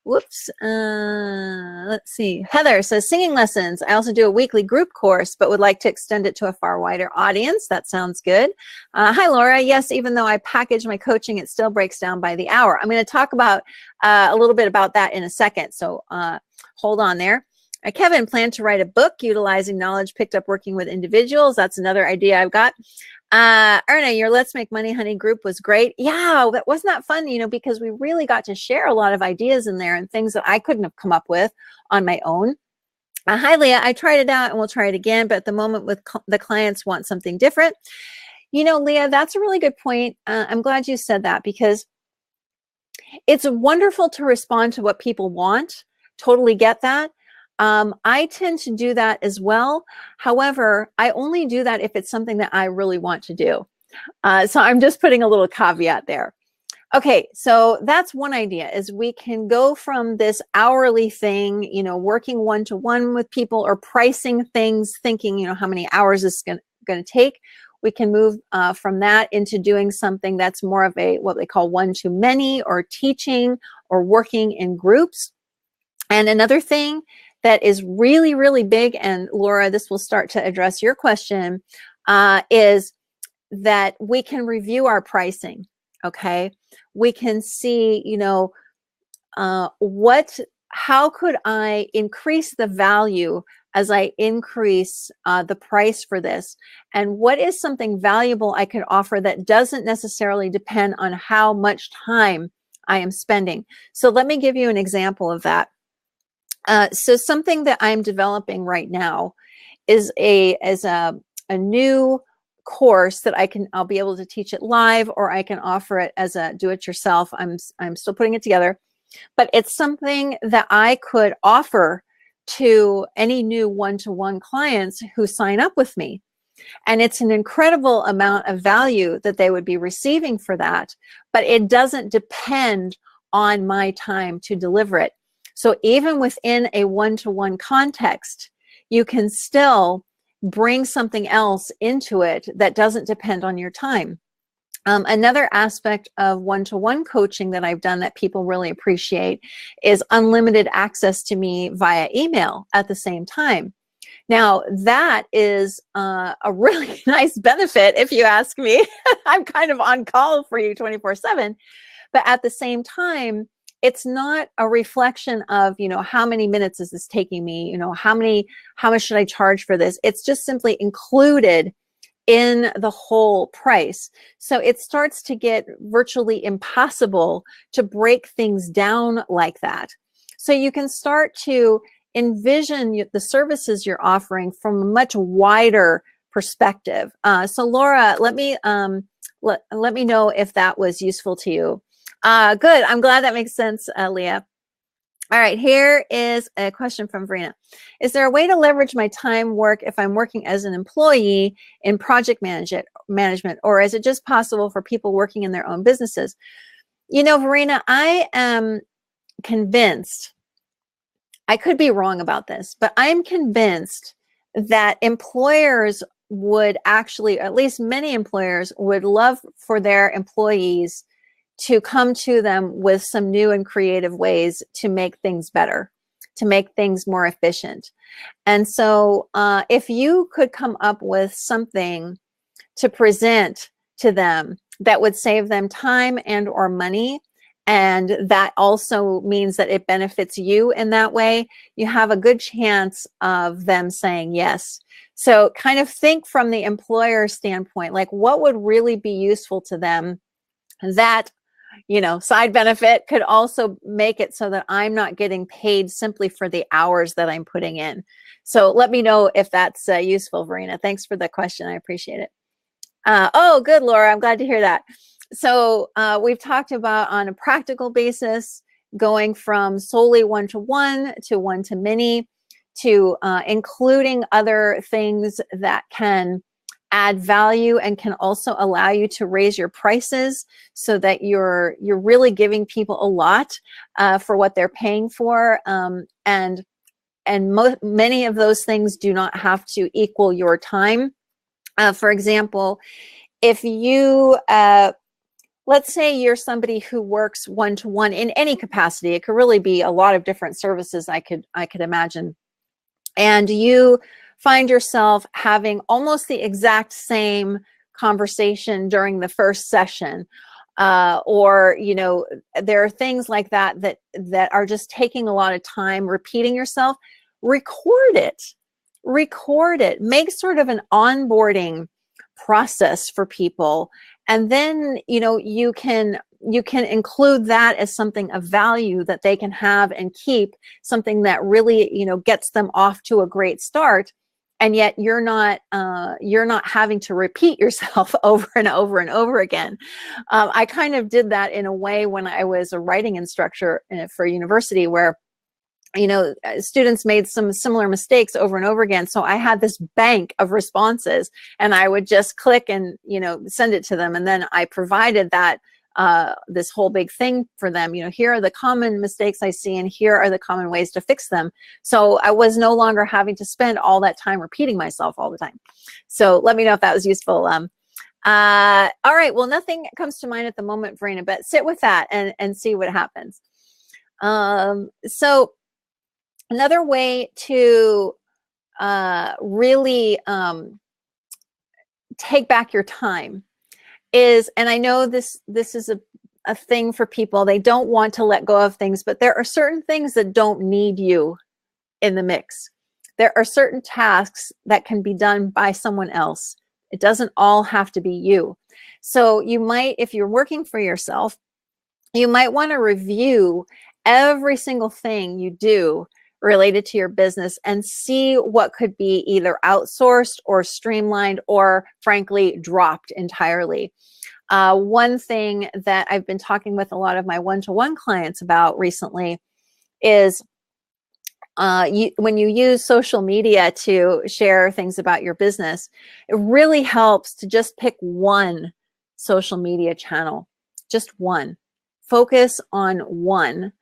Whoops. Let's see. Heather says, singing lessons. I also do a weekly group course, but would like to extend it to a far wider audience. That sounds good. Hi, Laura. Yes, even though I package my coaching, it still breaks down by the hour. I'm going to talk about a little bit about that in a second. So hold on there. Kevin planned to write a book utilizing knowledge picked up working with individuals. That's another idea I've got. Erna, your Let's Make Money Honey group was great. Yeah, wasn't that fun, you know, because we really got to share a lot of ideas in there and things that I couldn't have come up with on my own. Hi, Leah. I tried it out and we'll try it again, but at the moment with the clients want something different. You know, Leah, that's a really good point. I'm glad you said that, because it's wonderful to respond to what people want. Totally get that. I tend to do that as well. However, I only do that if it's something that I really want to do. So I'm just putting a little caveat there. Okay, so that's one idea, is we can go from this hourly thing, you know, working one-to-one with people, or pricing things, thinking, you know, how many hours is going to take. We can move from that into doing something that's more of a, what they call one-to-many, or teaching, or working in groups. And another thing that is really, really big, and Laura, this will start to address your question, is that we can review our pricing, okay? We can see, you know, how could I increase the value as I increase the price for this? And what is something valuable I could offer that doesn't necessarily depend on how much time I am spending? So let me give you an example of that. So something that I'm developing right now is a new course that I'll be able to teach it live, or I can offer it as a do-it-yourself. I'm still putting it together, but it's something that I could offer to any new one-to-one clients who sign up with me. And it's an incredible amount of value that they would be receiving for that, but it doesn't depend on my time to deliver it. So even within a one-to-one context, you can still bring something else into it that doesn't depend on your time. Another aspect of one-to-one coaching that I've done that people really appreciate is unlimited access to me via email at the same time. Now, that is a really nice benefit, if you ask me. I'm kind of on call for you 24/7, but at the same time, it's not a reflection of, you know, how many minutes is this taking me? You know, how much should I charge for this? It's just simply included in the whole price. So it starts to get virtually impossible to break things down like that. So you can start to envision the services you're offering from a much wider perspective. So Laura, let me know if that was useful to you. Good. I'm glad that makes sense, Leah. All right, here is a question from Verena. Is there a way to leverage my time work if I'm working as an employee in project management, or is it just possible for people working in their own businesses? You know, Verena, I am convinced, I could be wrong about this, but I'm convinced that employers would actually, at least many employers, would love for their employees to come to them with some new and creative ways to make things better, to make things more efficient. And so if you could come up with something to present to them that would save them time and or money, and that also means that it benefits you in that way, you have a good chance of them saying yes. So kind of think from the employer standpoint, like what would really be useful to them that, you know, side benefit could also make it so that I'm not getting paid simply for the hours that I'm putting in. So let me know if that's useful, Verena. Thanks for the question. I appreciate it. Oh, good, Laura. I'm glad to hear that. So we've talked about on a practical basis, going from solely one-to-one to one-to-many to including other things that can add value and can also allow you to raise your prices so that you're really giving people a lot for what they're paying for, and many of those things do not have to equal your time. For example, if you let's say you're somebody who works one-to-one in any capacity, it could really be a lot of different services I could imagine, and you find yourself having almost the exact same conversation during the first session, or there are things like that that are just taking a lot of time repeating yourself. Record it, make sort of an onboarding process for people, and then you can include that as something of value that they can have and keep, something that really gets them off to a great start. And yet you're not having to repeat yourself over and over and over again. I kind of did that in a way when I was a writing instructor for university, where students made some similar mistakes over and over again. So I had this bank of responses, and I would just click and send it to them, and then I provided that this whole big thing for them. Here are the common mistakes I see, and here are the common ways to fix them. So I was no longer having to spend all that time repeating myself all the time. So let me know if that was useful. All right, well, nothing comes to mind at the moment, Verena, but sit with that and see what happens. So another way to really take back your time is, and I know this is a thing for people, they don't want to let go of things, but there are certain things that don't need you in the mix. There are certain tasks that can be done by someone else. It doesn't all have to be you. So you might, if you're working for yourself, you might want to review every single thing you do related to your business and see what could be either outsourced or streamlined or frankly dropped entirely. One thing that I've been talking with a lot of my one-to-one clients about recently is when you use social media to share things about your business, it really helps to just pick one social media channel, just one. Focus on one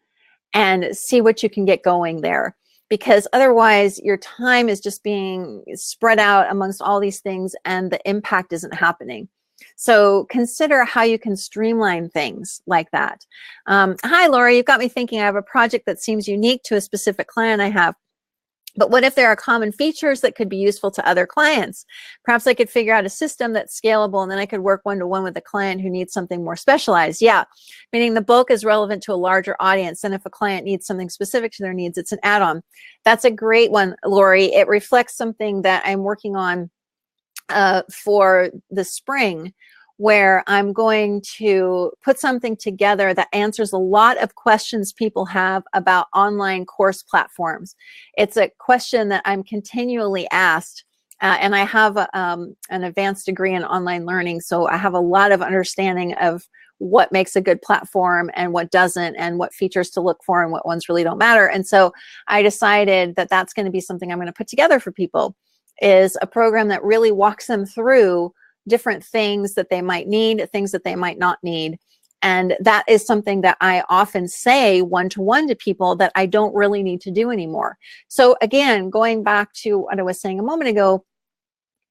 and see what you can get going there, because otherwise your time is just being spread out amongst all these things and the impact isn't happening. So consider how you can streamline things like that. Hi, Laura, you've got me thinking. I have a project that seems unique to a specific client I have. But what if there are common features that could be useful to other clients? Perhaps I could figure out a system that's scalable, and then I could work one-to-one with a client who needs something more specialized. Yeah, meaning the bulk is relevant to a larger audience. And if a client needs something specific to their needs, it's an add-on. That's a great one, Lori. It reflects something that I'm working on for the spring, where I'm going to put something together that answers a lot of questions people have about online course platforms. It's a question that I'm continually asked, and I have an advanced degree in online learning, so I have a lot of understanding of what makes a good platform and what doesn't, and what features to look for and what ones really don't matter. And so I decided that that's going to be something I'm going to put together for people, is a program that really walks them through different things that they might need, things that they might not need. And that is something that I often say one-to-one to people that I don't really need to do anymore. So again, going back to what I was saying a moment ago,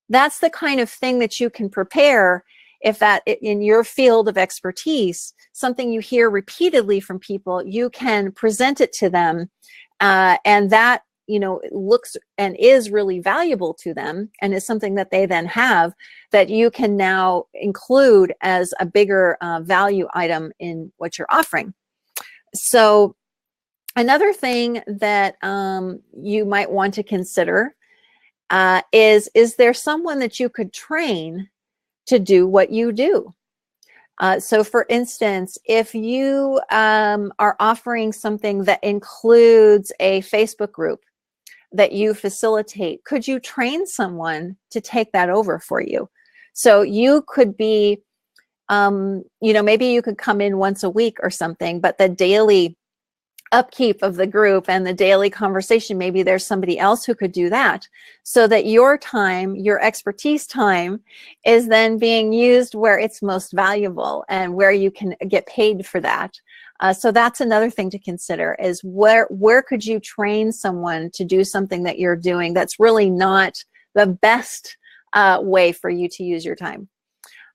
that's the kind of thing that you can prepare if that in your field of expertise, something you hear repeatedly from people, you can present it to them, and that looks and is really valuable to them, and is something that they then have that you can now include as a bigger value item in what you're offering. So another thing that you might want to consider is there someone that you could train to do what you do? So for instance, if you are offering something that includes a Facebook group that you facilitate, could you train someone to take that over for you? So you could be, maybe you could come in once a week or something, but the daily upkeep of the group and the daily conversation, maybe there's somebody else who could do that, so that your time, your expertise time, is then being used where it's most valuable and where you can get paid for that. So that's another thing to consider, is where could you train someone to do something that you're doing that's really not the best way for you to use your time.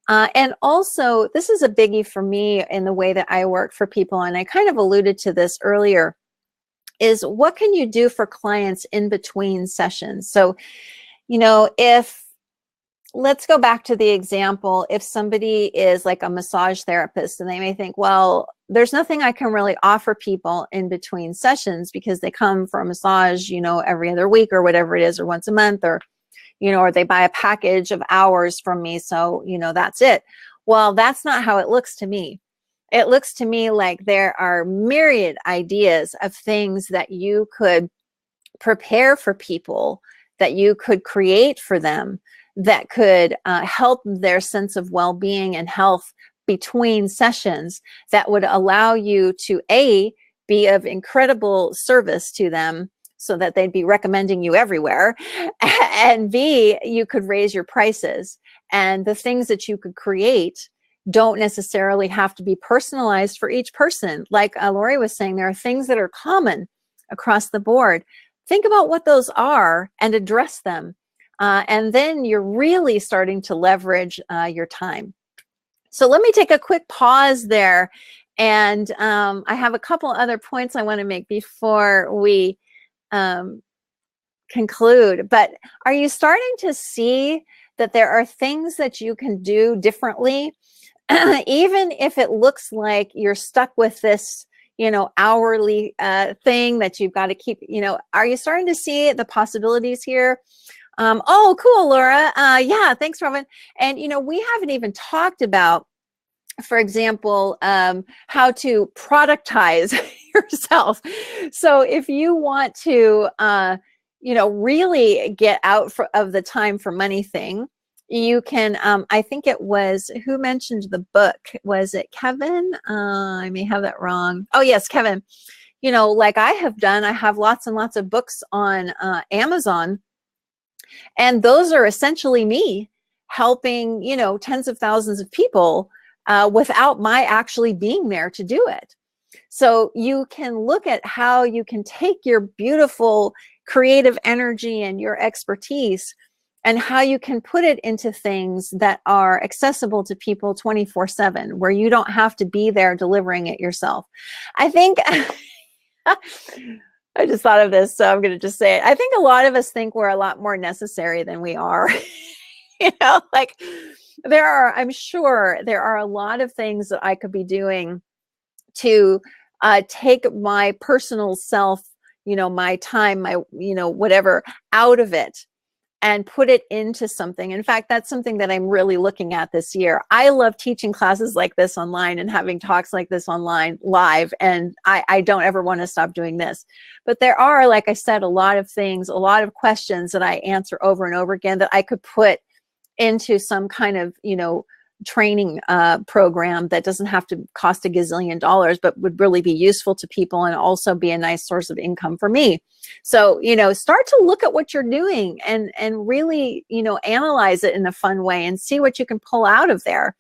And also, this is a biggie for me in the way that I work for people, and I kind of alluded to this earlier, is what can you do for clients in between sessions? So, you know, let's go back to the example, if somebody is like a massage therapist and they may think, well, there's nothing I can really offer people in between sessions because they come for a massage, you know, every other week or whatever it is, or once a month, or you know, or they buy a package of hours from me. So, you know, that's it. Well, that's not how it looks to me. It looks to me like there are myriad ideas of things that you could prepare for people, that you could create for them, that could help their sense of well-being and health between sessions, that would allow you to be of incredible service to them, so that they'd be recommending you everywhere, and B, you could raise your prices. And the things that you could create don't necessarily have to be personalized for each person. Like Lori was saying, there are things that are common across the board. Think about what those are and address them. And then you're really starting to leverage your time. So let me take a quick pause there. And I have a couple other points I want to make before we conclude. But are you starting to see that there are things that you can do differently, even if it looks like you're stuck with this, you know, hourly thing that you've got to keep, you know, are you starting to see the possibilities here? Oh, cool, Laura. Yeah, thanks, Robin. And, you know, we haven't even talked about, for example, how to productize yourself. So if you want to, you know, really get out of the time for money thing, you can, I think it was, who mentioned the book? Was it Kevin? I may have that wrong. Oh, yes, Kevin. You know, like I have done, I have lots and lots of books on Amazon. And those are essentially me helping, you know, tens of thousands of people without my actually being there to do it. So you can look at how you can take your beautiful creative energy and your expertise and how you can put it into things that are accessible to people 24/7, where you don't have to be there delivering it yourself. I think, I just thought of this, so I'm going to just say it. I think a lot of us think we're a lot more necessary than we are. You know, like I'm sure there are a lot of things that I could be doing to take my personal self, you know, my time, my, you know, whatever, out of it and put it into something. In fact, that's something that I'm really looking at this year. I love teaching classes like this online and having talks like this online live, and I don't ever want to stop doing this. But there are, like I said, a lot of things, a lot of questions that I answer over and over again that I could put into some kind of, you know, training program that doesn't have to cost a gazillion dollars, but would really be useful to people and also be a nice source of income for me. So, you know, start to look at what you're doing and really, you know, analyze it in a fun way and see what you can pull out of there.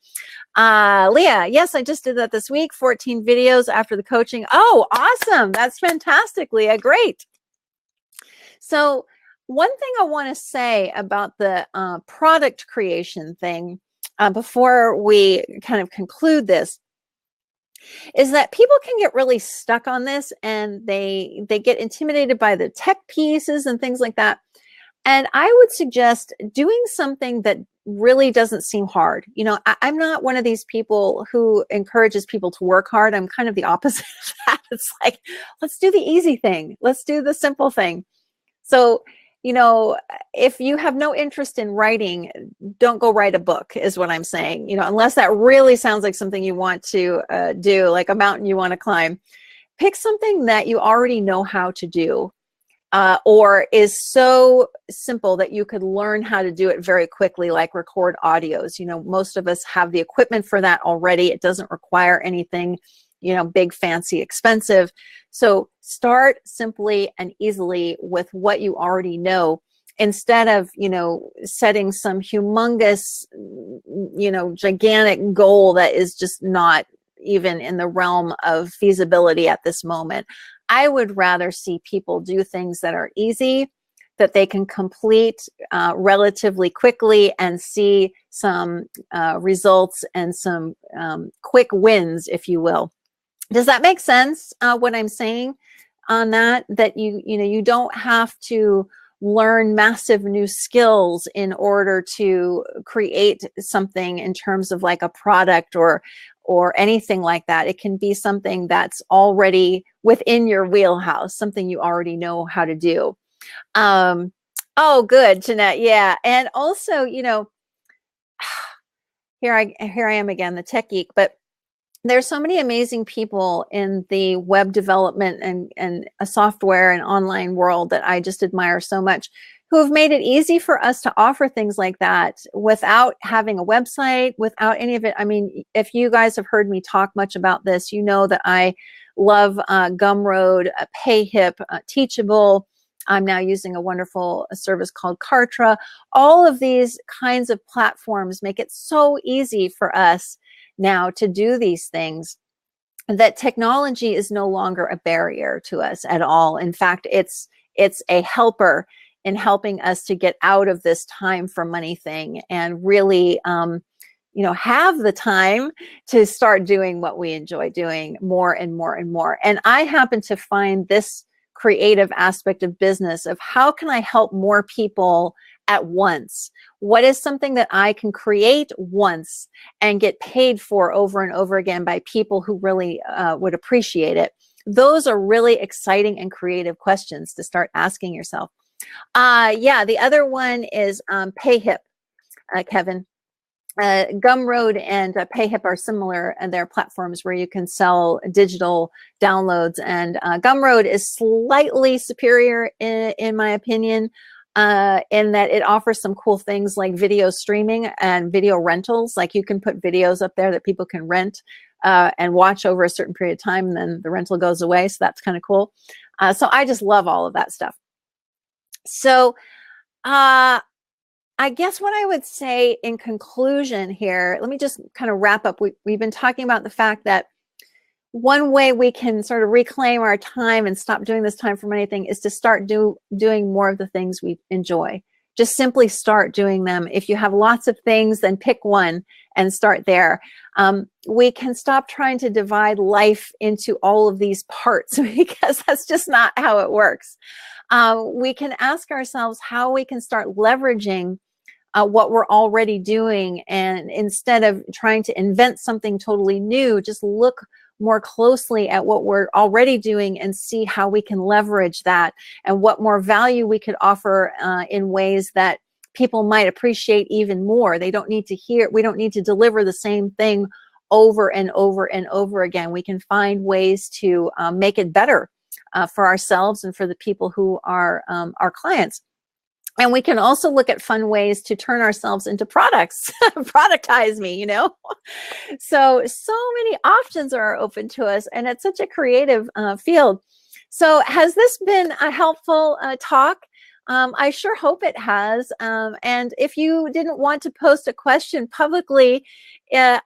Leah, yes, I just did that this week, 14 videos after the coaching. Oh, awesome. That's fantastic, Leah. Great. So one thing I want to say about the product creation thing before we kind of conclude this is that people can get really stuck on this, and they get intimidated by the tech pieces and things like that. And I would suggest doing something that really doesn't seem hard. You know, I'm not one of these people who encourages people to work hard. I'm kind of the opposite of that. It's like, let's do the easy thing. Let's do the simple thing. So, you know, if you have no interest in writing, don't go write a book, is what I'm saying. You know, unless that really sounds like something you want to do, like a mountain you want to climb. Pick something that you already know how to do, or is so simple that you could learn how to do it very quickly, like record audios. You know, most of us have the equipment for that already. It doesn't require anything, big, fancy, expensive. So start simply and easily with what you already know, instead of, setting some humongous, gigantic goal that is just not even in the realm of feasibility at this moment. I would rather see people do things that are easy, that they can complete relatively quickly, and see some results and some quick wins, if you will. Does that make sense, what I'm saying on that? That you don't have to learn massive new skills in order to create something in terms of like a product or anything like that. It can be something that's already within your wheelhouse, something you already know how to do. Oh, good, Jeanette. Yeah. And also, here I am again, the tech geek, but there's so many amazing people in the web development and a software and online world that I just admire so much, who have made it easy for us to offer things like that without having a website, without any of it. I mean, if you guys have heard me talk much about this, you know that I love Gumroad, PayHip, Teachable. I'm now using a wonderful service called Kartra. All of these kinds of platforms make it so easy for us now to do these things, that technology is no longer a barrier to us at all. In fact, it's a helper in helping us to get out of this time for money thing and really have the time to start doing what we enjoy doing more and more and more. And I happen to find this creative aspect of business of how can I help more people at once? What is something that I can create once and get paid for over and over again by people who really would appreciate it? Those are really exciting and creative questions to start asking yourself. Yeah, the other one is PayHip, Kevin. Gumroad and PayHip are similar, and they're platforms where you can sell digital downloads. And Gumroad is slightly superior, in my opinion, in that it offers some cool things like video streaming and video rentals. Like you can put videos up there that people can rent and watch over a certain period of time, and then the rental goes away. So that's kind of cool. So I just love all of that stuff. So I guess what I would say in conclusion here, let me just kind of wrap up. We've been talking about the fact that one way we can sort of reclaim our time and stop doing this time for money thing is to start doing more of the things we enjoy. Just simply start doing them. If you have lots of things, then pick one and start there. We can stop trying to divide life into all of these parts, because that's just not how it works. We can ask ourselves how we can start leveraging what we're already doing, and instead of trying to invent something totally new, just look more closely at what we're already doing and see how we can leverage that, and what more value we could offer in ways that people might appreciate even more. They don't need to hear, we don't need to deliver the same thing over and over and over again. We can find ways to make it better for ourselves and for the people who are our clients. And we can also look at fun ways to turn ourselves into products, productize me, So many options are open to us, and it's such a creative field. So has this been a helpful talk? I sure hope it has. And if you didn't want to post a question publicly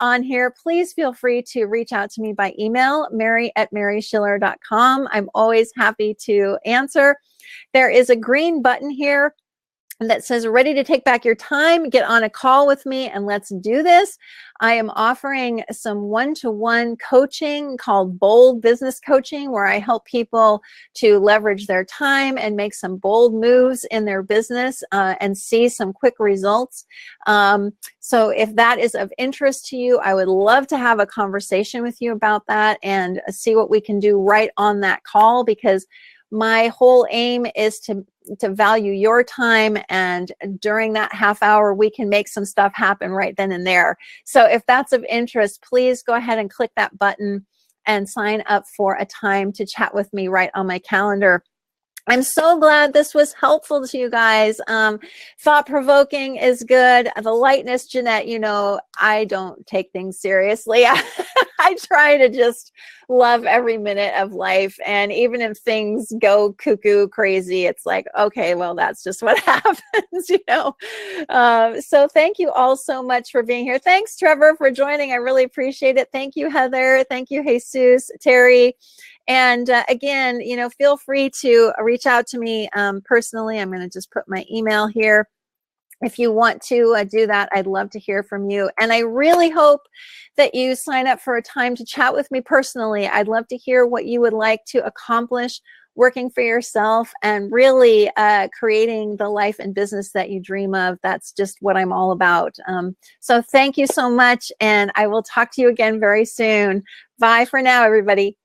on here, please feel free to reach out to me by email, mary@maryschiller.com. I'm always happy to answer. There is a green button here that says ready to take back your time. Get on a call with me and let's do this. I am offering some one-to-one coaching called Bold Business Coaching, where I help people to leverage their time and make some bold moves in their business and see some quick results. So if that is of interest to you, I would love to have a conversation with you about that and see what we can do right on that call, because my whole aim is to value your time, and during that half hour we can make some stuff happen right then and there. So if that's of interest, please go ahead and click that button and sign up for a time to chat with me right on my calendar. I'm so glad this was helpful to you guys. Thought-provoking is good. The lightness, Jeanette, I don't take things seriously. I I try to just love every minute of life. And even if things go cuckoo crazy, it's like, okay, well, that's just what happens, you know? So thank you all so much for being here. Thanks, Trevor, for joining. I really appreciate it. Thank you, Heather. Thank you, Jesus, Terry. And again, you know, feel free to reach out to me personally. I'm going to just put my email here. If you want to do that, I'd love to hear from you. And I really hope that you sign up for a time to chat with me personally. I'd love to hear what you would like to accomplish working for yourself and really creating the life and business that you dream of. That's just what I'm all about. So thank you so much. And I will talk to you again very soon. Bye for now, everybody.